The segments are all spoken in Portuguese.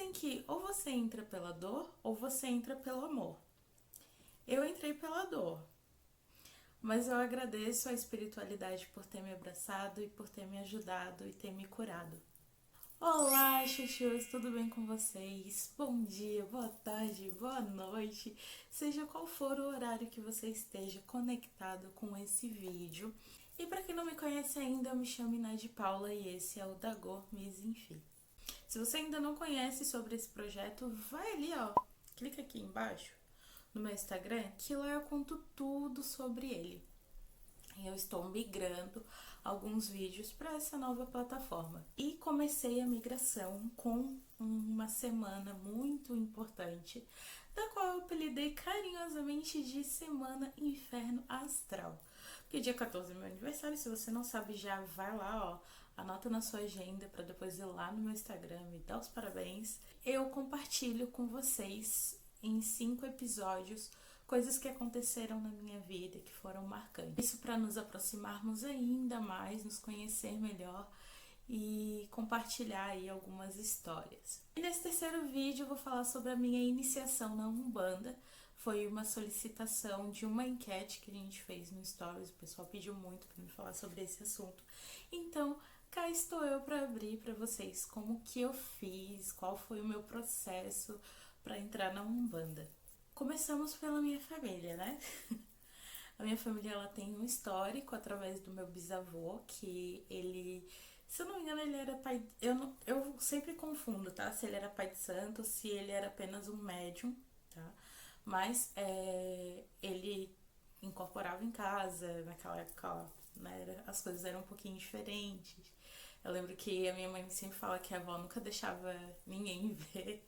Dizem que ou você entra pela dor ou você entra pelo amor. Eu entrei pela dor, mas eu agradeço a espiritualidade por ter me abraçado e por ter me ajudado e ter me curado. Olá, chuchus, tudo bem com vocês? Bom dia, boa tarde, boa noite, seja qual for o horário que você esteja conectado com esse vídeo. E para quem não me conhece ainda, eu me chamo Inade Paula e esse é o Dagor Mizinfi. Se você ainda não conhece sobre esse projeto, vai ali, ó, clica aqui embaixo no meu Instagram, que lá eu conto tudo sobre ele. Eu estou migrando alguns vídeos para essa nova plataforma. E comecei a migração com uma semana muito importante, da qual eu apelidei carinhosamente de Semana Inferno Astral. Porque dia 14 é meu aniversário, se você não sabe já, vai lá, ó, anota na sua agenda para depois ir lá no meu Instagram e dar os parabéns. Eu compartilho com vocês em 5 episódios coisas que aconteceram na minha vida que foram marcantes. Isso para nos aproximarmos ainda mais, nos conhecer melhor e compartilhar aí algumas histórias. E nesse terceiro vídeo eu vou falar sobre a minha iniciação na Umbanda. Foi uma solicitação de uma enquete que a gente fez no Stories, o pessoal pediu muito para me falar sobre esse assunto. Então, cá estou eu para abrir para vocês como que eu fiz, qual foi o meu processo para entrar na Umbanda. Começamos pela minha família, né? A minha família, ela tem um histórico através do meu bisavô, que ele, se eu não me engano, ele era pai... Eu sempre confundo, tá? Se ele era pai de santo, se ele era apenas um médium, tá? Mas ele incorporava em casa, naquela época, né, as coisas eram um pouquinho diferentes. Eu lembro que a minha mãe sempre fala que a avó nunca deixava ninguém ver.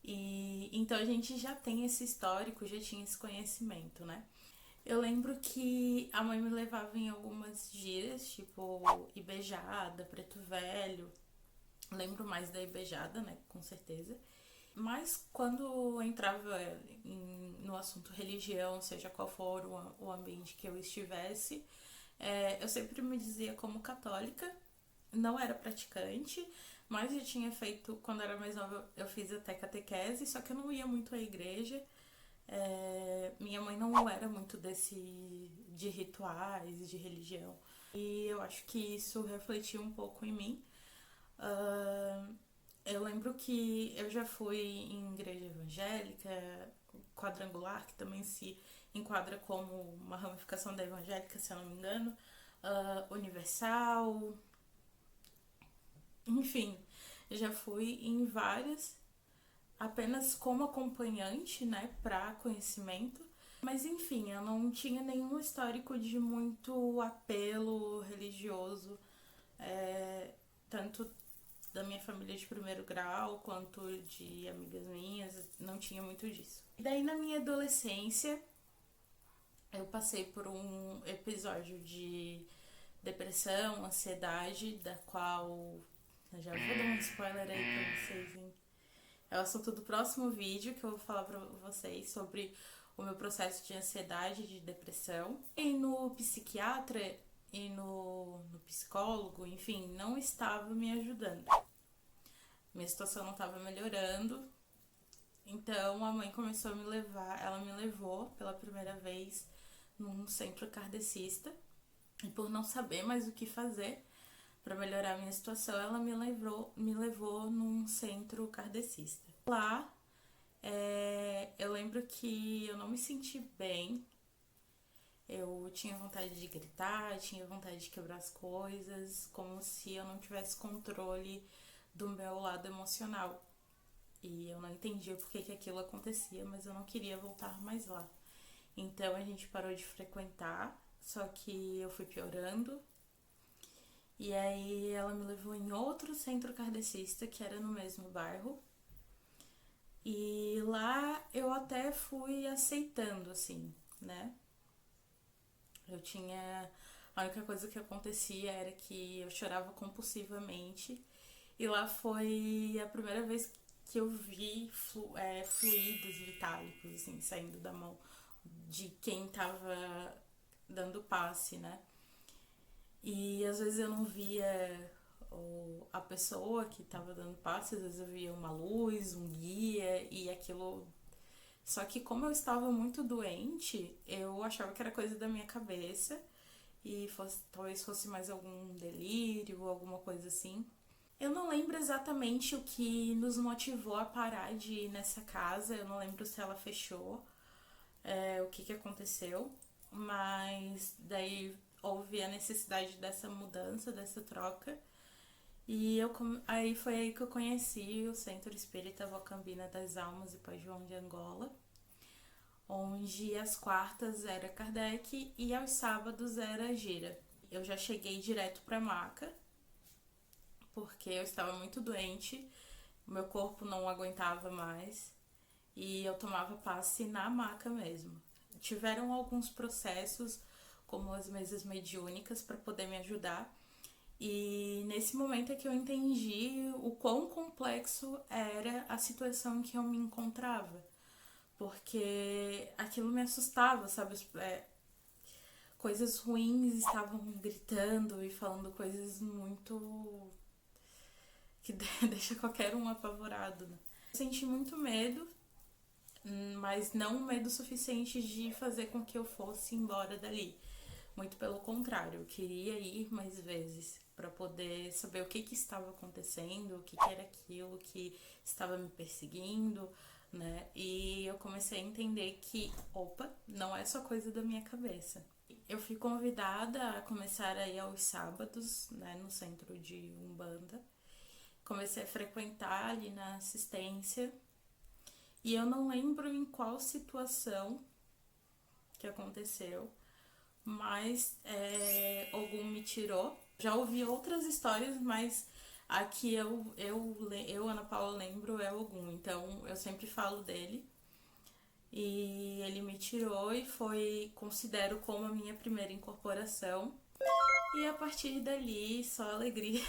E então a gente já tem esse histórico, já tinha esse conhecimento, né? Eu lembro que a mãe me levava em algumas giras, tipo Ibejada, Preto Velho. Lembro mais da Ibejada, né? Com certeza. Mas quando entrava no assunto religião, seja qual for o ambiente que eu estivesse, eu sempre me dizia como católica. Não era praticante, mas já tinha feito, quando era mais nova, eu fiz até catequese, só que eu não ia muito à igreja. Minha mãe não era muito de rituais, de religião. E eu acho que isso refletiu um pouco em mim. Eu lembro que eu já fui em igreja evangélica, quadrangular, que também se enquadra como uma ramificação da evangélica, se eu não me engano, universal. Enfim, já fui em várias, apenas como acompanhante, né, para conhecimento. Mas enfim, eu não tinha nenhum histórico de muito apelo religioso, tanto da minha família de primeiro grau quanto de amigas minhas, não tinha muito disso. E daí na minha adolescência, eu passei por um episódio de depressão, ansiedade, da qual eu já vou dar um spoiler aí pra vocês, hein? É o assunto do próximo vídeo que eu vou falar pra vocês sobre o meu processo de ansiedade, de depressão. E no psiquiatra e no psicólogo, enfim, não estava me ajudando. Minha situação não estava melhorando. Então a mãe começou a me levar, ela me levou pela primeira vez num centro kardecista. E por não saber mais o que fazer para melhorar a minha situação, ela me levou num centro kardecista. Lá, eu lembro que eu não me senti bem. Eu tinha vontade de gritar, tinha vontade de quebrar as coisas, como se eu não tivesse controle do meu lado emocional. E eu não entendia por que aquilo acontecia, mas eu não queria voltar mais lá. Então a gente parou de frequentar, só que eu fui piorando. E aí ela me levou em outro centro kardecista, que era no mesmo bairro. E lá eu até fui aceitando, assim, né? Eu tinha... A única coisa que acontecia era que eu chorava compulsivamente. E lá foi a primeira vez que eu vi fluidos vitálicos, assim, saindo da mão de quem tava dando passe, né? E às vezes eu não via a pessoa que estava dando passe, às vezes eu via uma luz, um guia e aquilo. Só que como eu estava muito doente, eu achava que era coisa da minha cabeça e talvez fosse mais algum delírio ou alguma coisa assim. Eu não lembro exatamente o que nos motivou a parar de ir nessa casa, eu não lembro se ela fechou, o que aconteceu, mas daí houve a necessidade dessa mudança, dessa troca. E aí foi aí que eu conheci o Centro Espírita Vocambina das Almas e Pai João de Angola, onde às quartas era Kardec e aos sábados era Gira. Eu já cheguei direto pra maca, porque eu estava muito doente, meu corpo não aguentava mais e eu tomava passe na maca mesmo. Tiveram alguns processos, como as mesas mediúnicas, para poder me ajudar. E nesse momento é que eu entendi o quão complexo era a situação em que eu me encontrava. Porque aquilo me assustava, sabe? Coisas ruins estavam gritando e falando coisas muito que deixa qualquer um apavorado, né? Eu senti muito medo, mas não medo suficiente de fazer com que eu fosse embora dali. Muito pelo contrário, eu queria ir mais vezes para poder saber o que estava acontecendo, o que era aquilo que estava me perseguindo, né? E eu comecei a entender que, opa, não é só coisa da minha cabeça. Eu fui convidada a começar a ir aos sábados, né, no centro de Umbanda. Comecei a frequentar ali na assistência e eu não lembro em qual situação que aconteceu, mas Ogum me tirou. Já ouvi outras histórias, mas a que eu, Ana Paula, lembro é Ogum, então eu sempre falo dele. E ele me tirou e considero como a minha primeira incorporação. E a partir dali, só alegria.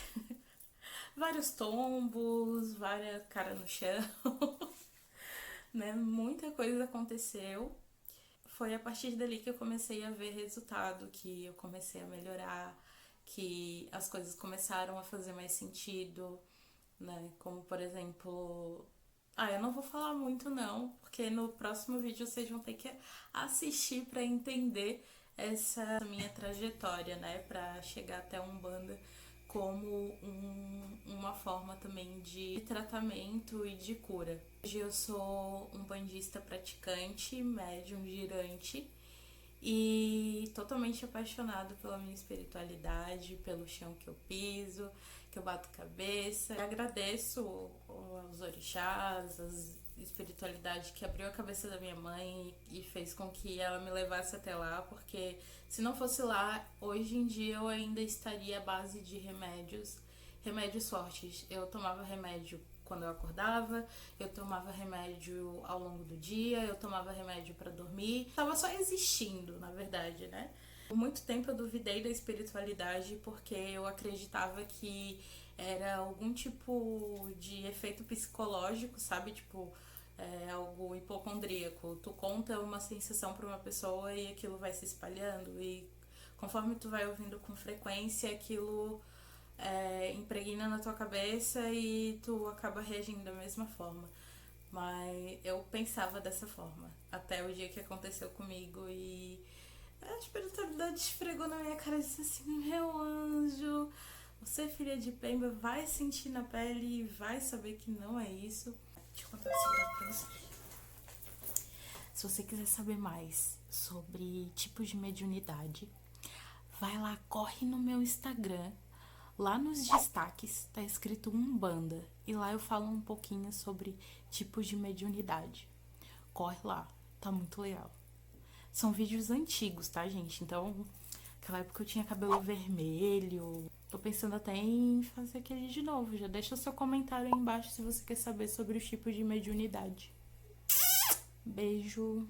Vários tombos, várias cara no chão, né? Muita coisa aconteceu. Foi a partir dali que eu comecei a ver resultado, que eu comecei a melhorar, que as coisas começaram a fazer mais sentido, né? Como, por exemplo... eu não vou falar muito não, porque no próximo vídeo vocês vão ter que assistir para entender essa minha trajetória, né? Para chegar até Umbanda como uma forma também de tratamento e de cura. Hoje eu sou um bandista praticante, médium girante e totalmente apaixonado pela minha espiritualidade, pelo chão que eu piso, que eu bato cabeça. Eu agradeço aos orixás, às espiritualidade que abriu a cabeça da minha mãe e fez com que ela me levasse até lá, porque se não fosse lá, hoje em dia eu ainda estaria à base de remédios fortes. Eu tomava remédio quando eu acordava, eu tomava remédio ao longo do dia, eu tomava remédio para dormir. Tava só existindo, na verdade, né? Por muito tempo eu duvidei da espiritualidade porque eu acreditava que era algum tipo de efeito psicológico, sabe? Tipo, algo hipocondríaco. Tu conta uma sensação para uma pessoa e aquilo vai se espalhando e conforme tu vai ouvindo com frequência, aquilo impregna na tua cabeça e tu acaba reagindo da mesma forma. Mas eu pensava dessa forma até o dia que aconteceu comigo e a espiritualidade esfregou na minha cara e disse assim: meu anjo, você, filha de Pemba, vai sentir na pele e vai saber que não é isso. Deixa eu contar um segredo pra vocês. Se você quiser saber mais sobre tipos de mediunidade, vai lá, corre no meu Instagram. Lá nos destaques tá escrito Umbanda e lá eu falo um pouquinho sobre tipos de mediunidade. Corre lá, tá muito legal. São vídeos antigos, tá, gente? Então, naquela época eu tinha cabelo vermelho. Tô pensando até em fazer aquele de novo. Já deixa o seu comentário aí embaixo se você quer saber sobre os tipos de mediunidade. Beijo!